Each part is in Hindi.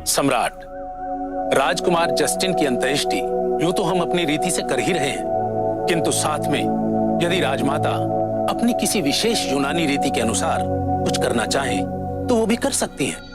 सम्राट, राजकुमार जस्टिन की अंत्येष्टि यूं तो हम अपनी रीति से कर ही रहे हैं, किंतु साथ में यदि राजमाता अपनी किसी विशेष यूनानी रीति के अनुसार कुछ करना चाहें तो वो भी कर सकती हैं।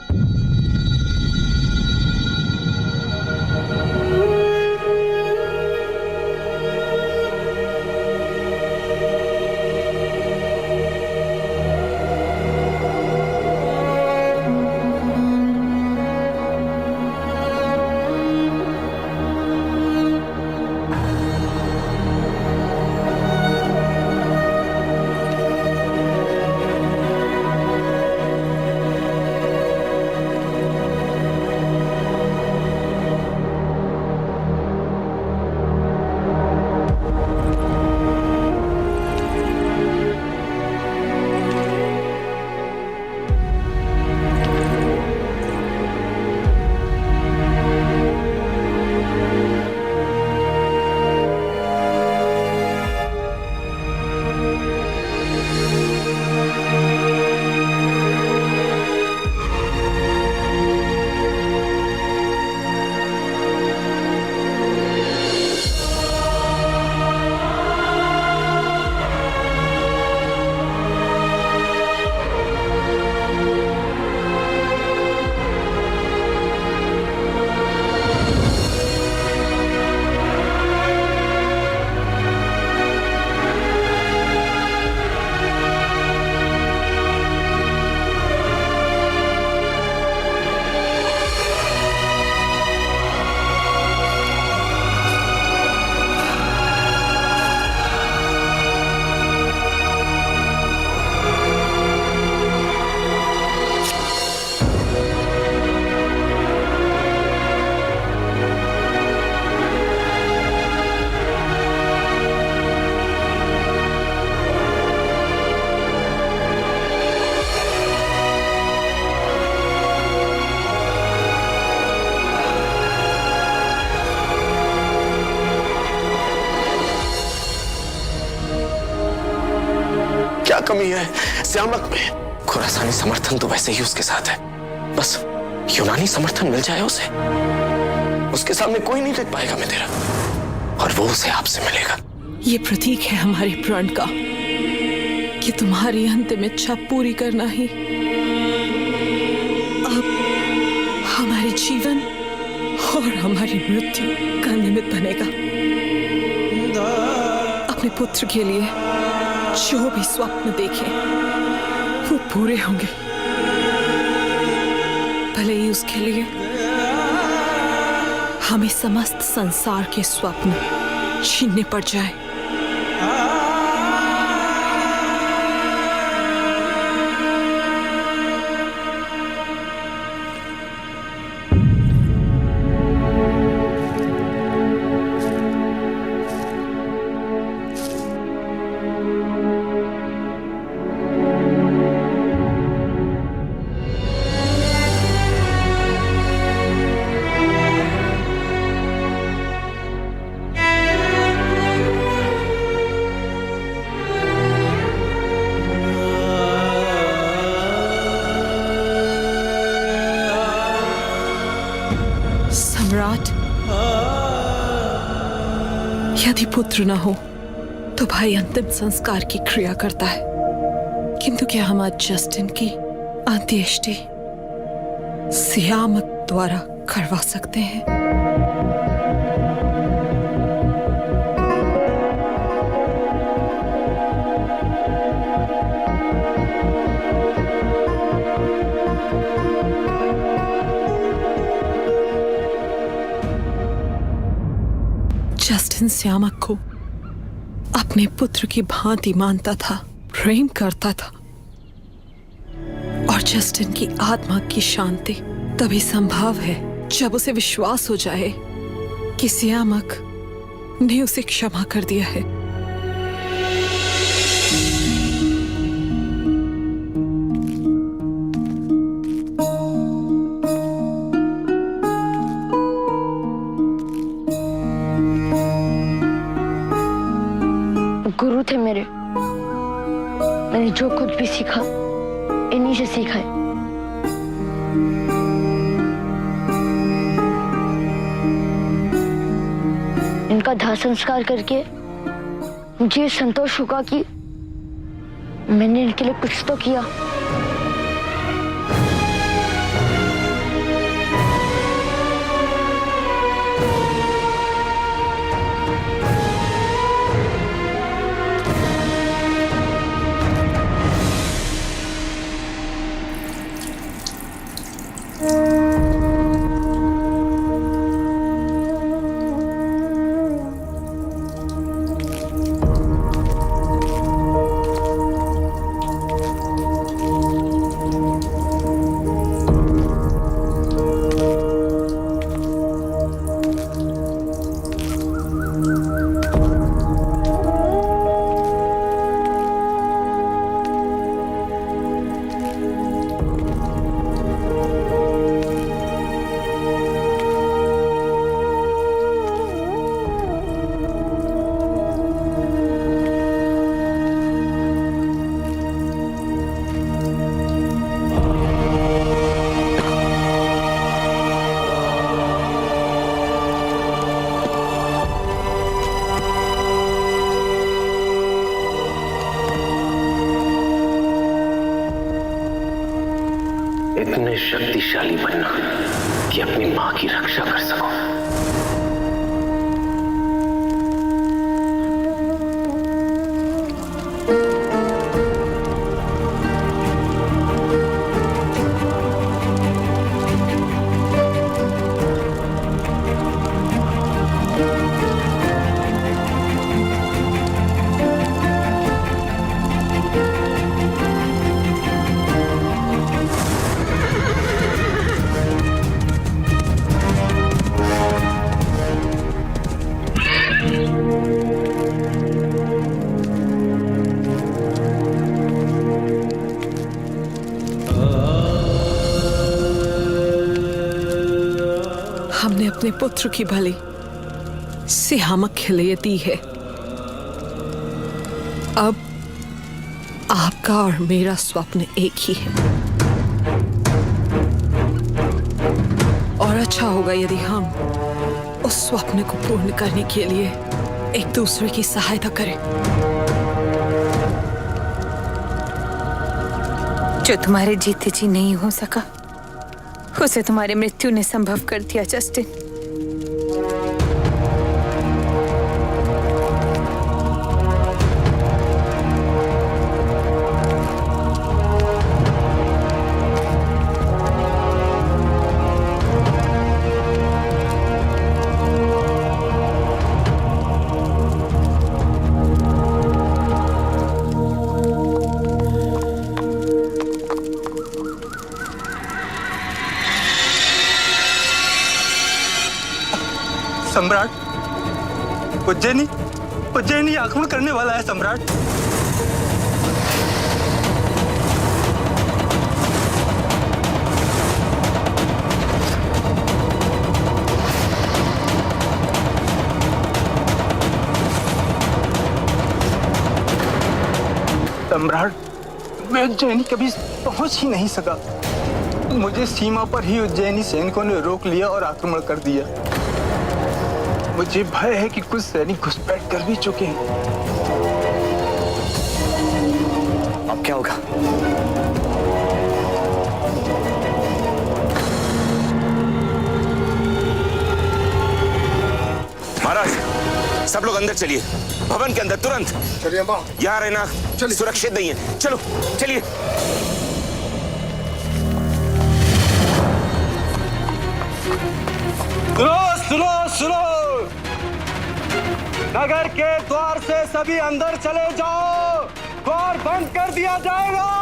क्या कमी है श्यामक में? खुरासानी समर्थन तो वैसे ही उसके साथ है, बस यूनानी समर्थन मिल जाए उसे, उसके सामने कोई नहीं टिक पाएगा मैं तेरा, और वो उसे आपसे मिलेगा। ये प्रतीक है हमारे प्रण का कि तुम्हारी अंतिम इच्छा पूरी करना ही अब हमारे जीवन और हमारी मृत्यु का निमित्त बनेगा। अपने पुत्र के लिए जो भी स्वप्न देखे वो पूरे होंगे, भले ही उसके लिए हमें समस्त संसार के स्वप्न छीनने पड़ जाए। सम्राट, यदि पुत्र न हो तो भाई अंतिम संस्कार की क्रिया करता है, किंतु क्या हम आज जस्टिन की अंत्येष्टि श्यामक द्वारा करवा सकते हैं? जस्टिन श्यामक को अपने पुत्र की भांति मानता था, प्रेम करता था, और जस्टिन की आत्मा की शांति तभी संभव है जब उसे विश्वास हो जाए कि श्यामक ने उसे क्षमा कर दिया है। गुरु थे मेरे, मैंने जो कुछ भी सीखा इन्हीं से सीखा है। उनका दाह संस्कार करके मुझे संतोष होगा कि मैंने इनके लिए कुछ तो किया। इतने शक्तिशाली बनना कि अपनी मां की रक्षा कर सको। हमने अपने पुत्र की बलि सिहामक के लिए दी है। अब आपका और मेरा स्वप्न एक ही है और अच्छा होगा यदि हम उस स्वप्न को पूर्ण करने के लिए एक दूसरे की सहायता करें। जो तुम्हारे जीते जी नहीं हो सका उसे तुम्हारी मृत्यु ने संभव कर दिया जस्टिन। सम्राट, उज्जैनी आक्रमण करने वाला है सम्राट। सम्राट, मैं उज्जैनी कभी पहुंच ही नहीं सका। मुझे सीमा पर ही उज्जैनी सैनिकों ने रोक लिया और आक्रमण कर दिया। मुझे भय है कि कुछ सैनिक घुसपैठ कर भी चुके हैं। अब क्या होगा? महाराज, सब लोग अंदर चलिए, भवन के अंदर तुरंत। चलिए मां। यहाँ रहना सुरक्षित नहीं है। चलो चलिए। सुनो, नगर के द्वार से सभी अंदर चले जाओ, द्वार बंद कर दिया जाएगा।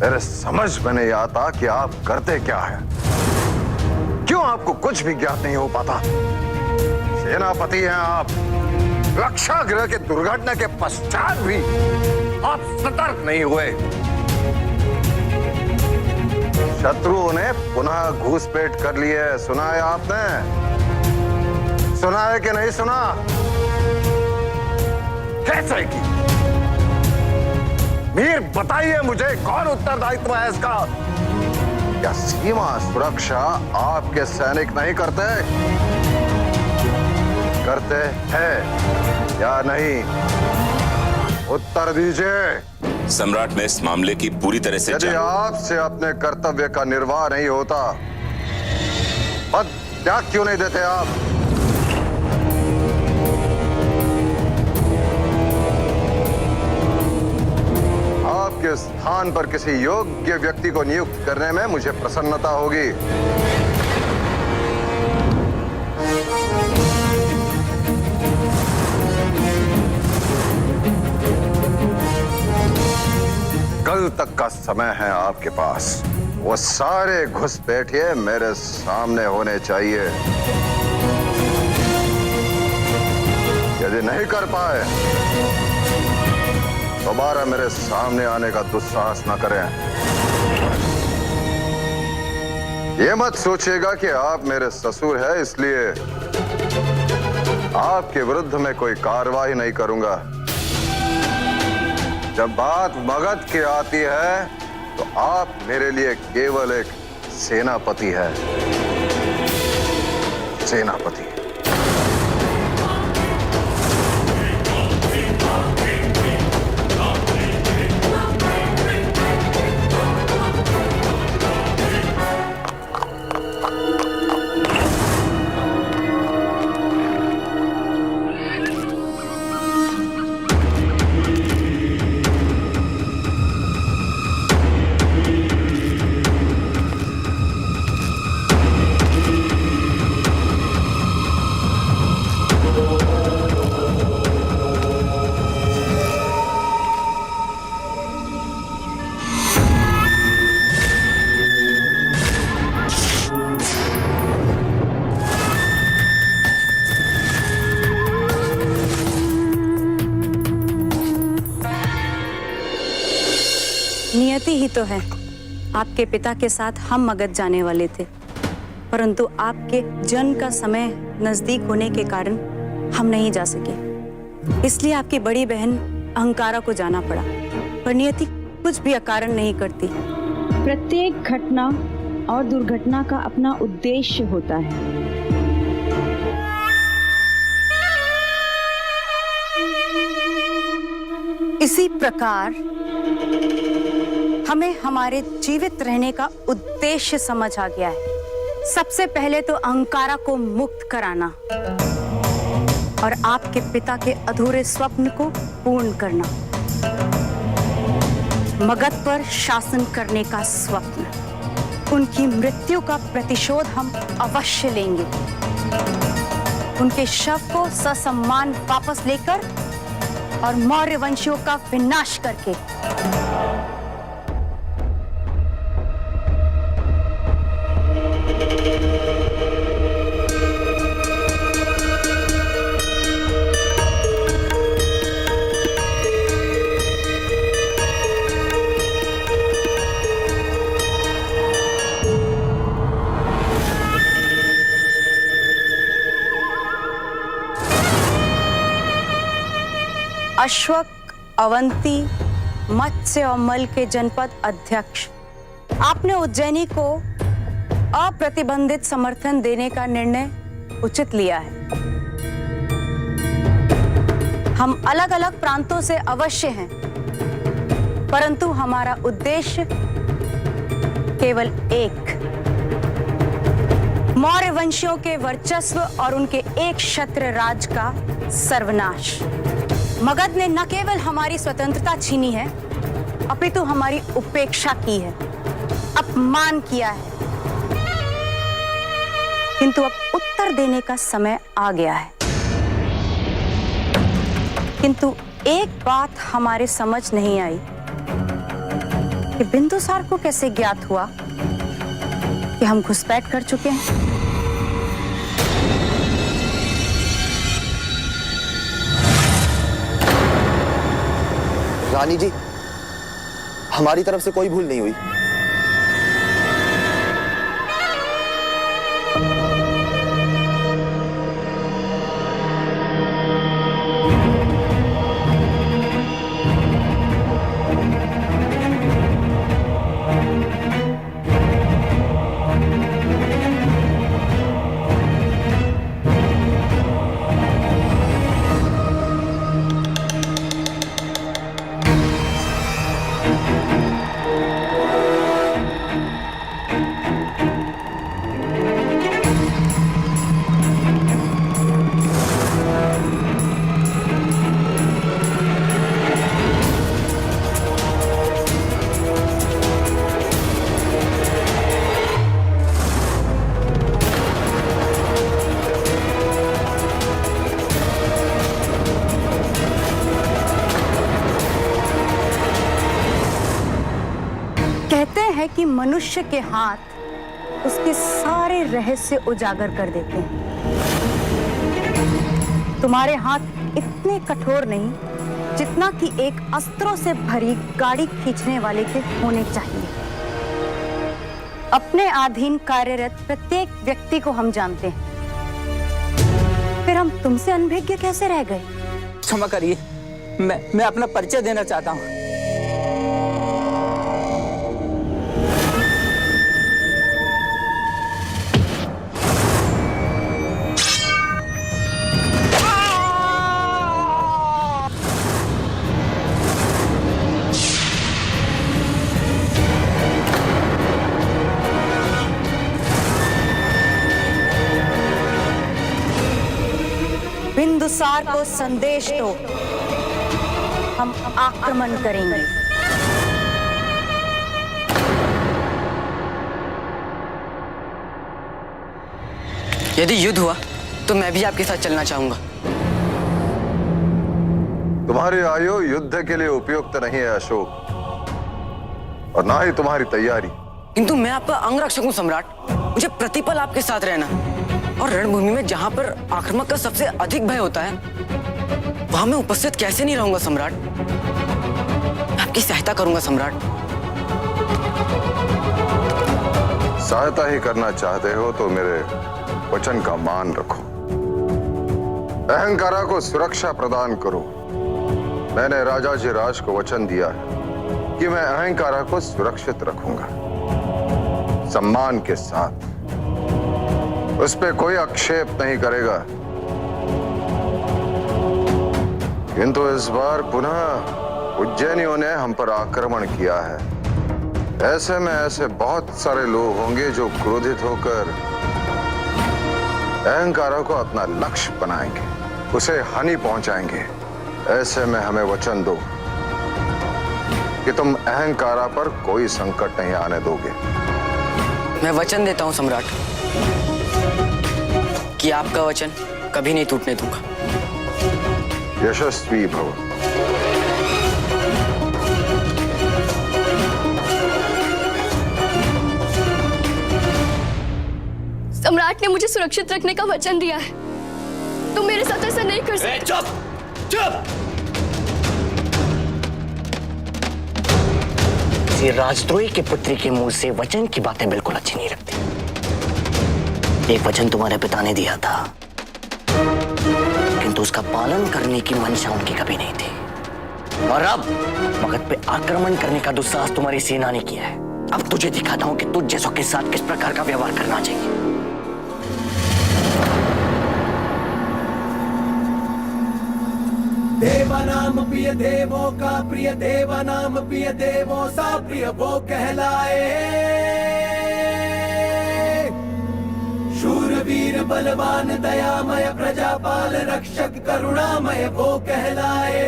मेरे समझ में नहीं आता कि आप करते क्या है। क्यों आपको कुछ भी ज्ञात नहीं हो पाता? सेनापति हैं आप। रक्षा गृह के दुर्घटना के पश्चात भी आप सतर्क नहीं हुए। शत्रुओं ने पुनः घुसपैठ कर ली है। सुना है आपने? सुना है कि नहीं सुना? कैसे की? मीर बताइए मुझे, कौन उत्तरदायित्व है इसका? क्या सीमा सुरक्षा आपके सैनिक नहीं करते? करते हैं या नहीं? उत्तर दीजिए। सम्राट, मैं इस मामले की पूरी तरह से यदि आपसे अपने कर्तव्य का निर्वाह नहीं होता, पद त्याग क्यों नहीं देते आप? आपके स्थान पर किसी योग्य व्यक्ति को नियुक्त करने में मुझे प्रसन्नता होगी। कल तक का समय है आपके पास। वो सारे घुसपैठिए मेरे सामने होने चाहिए। यदि नहीं कर पाए, दोबारा मेरे सामने आने का दुस्साहस न करें। ये मत सोचिएगा कि आप मेरे ससुर हैं, इसलिए आपके विरुद्ध में कोई कार्रवाई नहीं करूंगा। जब बात मगध की आती है तो आप मेरे लिए केवल एक सेनापति है। सेनापति। नियति ही तो है। आपके पिता के साथ हम मगध जाने वाले थे, परंतु आपके जन्म का समय नजदीक होने के कारण हम नहीं जा सके। इसलिए आपकी बड़ी बहन अहंकारा को जाना पड़ा। पर नियति कुछ भी अकारण नहीं करती। प्रत्येक घटना और दुर्घटना का अपना उद्देश्य होता है। इसी प्रकार हमें हमारे जीवित रहने का उद्देश्य समझ आ गया है। सबसे पहले तो अहंकारा को मुक्त कराना और आपके पिता के अधूरे स्वप्न को पूर्ण करना। मगध पर शासन करने का स्वप्न, उनकी मृत्यु का प्रतिशोध हम अवश्य लेंगे। उनके शव को ससम्मान वापस लेकर और मौर्य वंशियों का विनाश करके अश्वक, अवंती, मत्स्य और मल के जनपद अध्यक्ष, आपने उज्जैनी को अप्रतिबंधित समर्थन देने का निर्णय उचित लिया है। हम अलग अलग प्रांतों से अवश्य हैं, परंतु हमारा उद्देश्य केवल एक, मौर्य वंशियों के वर्चस्व और उनके एक क्षत्र राज का सर्वनाश। मगध ने न केवल हमारी स्वतंत्रता छीनी है, अपितु हमारी उपेक्षा की है, अपमान किया है। किंतु अब उत्तर देने का समय आ गया है। किंतु एक बात हमारे समझ नहीं आई कि बिंदुसार को कैसे ज्ञात हुआ कि हम घुसपैठ कर चुके हैं? रानी जी, हमारी तरफ से कोई भूल नहीं हुई। कहते हैं कि मनुष्य के हाथ उसके सारे रहस्य उजागर कर देते हैं। तुम्हारे हाथ इतने कठोर नहीं जितना कि एक अस्त्रों से भरी गाड़ी खींचने वाले के होने चाहिए। अपने अधीन कार्यरत प्रत्येक व्यक्ति को हम जानते हैं, फिर हम तुमसे अनभिज्ञ कैसे रह गए? क्षमा करिए, मैं अपना परिचय देना चाहता हूँ। बिंदुसार को संदेश दो, हम आक्रमण करेंगे। यदि युद्ध हुआ तो मैं भी आपके साथ चलना चाहूंगा। तुम्हारी आयु युद्ध के लिए उपयुक्त नहीं है अशोक, और ना ही तुम्हारी तैयारी। किंतु मैं आपका अंगरक्षक हूं सम्राट। मुझे प्रतिपल आपके साथ रहना, और रणभूमि में जहां पर आक्रमण का सबसे अधिक भय होता है वहां मैं उपस्थित कैसे नहीं रहूंगा सम्राट। मैं आपकी सहायता करूंगा सम्राट। सहायता ही करना चाहते हो तो मेरे वचन का मान रखो। अहंकारा को सुरक्षा प्रदान करो। मैंने राजा जी राज को वचन दिया है कि मैं अहंकारा को सुरक्षित रखूंगा, सम्मान के साथ। उस पे कोई आक्षेप नहीं करेगा। किंतु इस बार पुनः उज्जैनियों ने हम पर आक्रमण किया है। ऐसे में ऐसे बहुत सारे लोग होंगे जो क्रोधित होकर अहंकारा को अपना लक्ष्य बनाएंगे, उसे हानि पहुंचाएंगे। ऐसे में हमें वचन दो कि तुम अहंकारा पर कोई संकट नहीं आने दोगे। मैं वचन देता हूं सम्राट कि आपका वचन कभी नहीं टूटने दूंगा। यशस्वी भव। सम्राट ने मुझे सुरक्षित रखने का वचन दिया है, तुम मेरे साथ ऐसा नहीं कर सकते। चुप चुप। किसी राजद्रोही के पुत्री के मुंह से वचन की बातें बिल्कुल अच्छी नहीं लगती। एक वचन तुम्हारे पिता ने दिया था, किंतु उसका पालन करने की मंशा उनकी कभी नहीं थी। और अब मगध पे आक्रमण करने का दुस्साहस तुम्हारी सेना ने किया है। अब तुझे दिखाता हूं कि तुझ जैसों के साथ किस प्रकार का व्यवहार करना चाहिए। देवानाम प्रिय देवों का प्रिय, देवानाम प्रिय देवों सा प्रिय वो कहलाए। शूरवीर बलवान दयामय प्रजापाल रक्षक करुणामय वो कहलाए।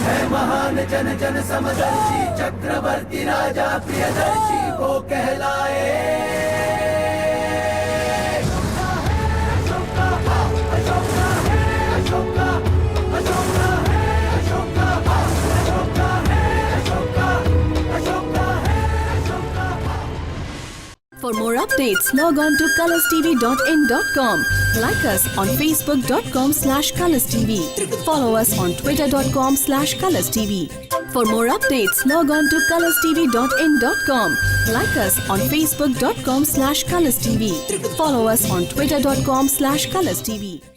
है महान जन जन समदर्शी चक्रवर्ती राजा प्रियदर्शी वो कहलाए। updates, log on to colorstv.in.com. Like us on facebook.com/colorstv. Follow us on twitter.com/colorstv. For more updates, log on to colorstv.in.com. Like us on facebook.com/colorstv. Follow us on twitter.com/colorstv.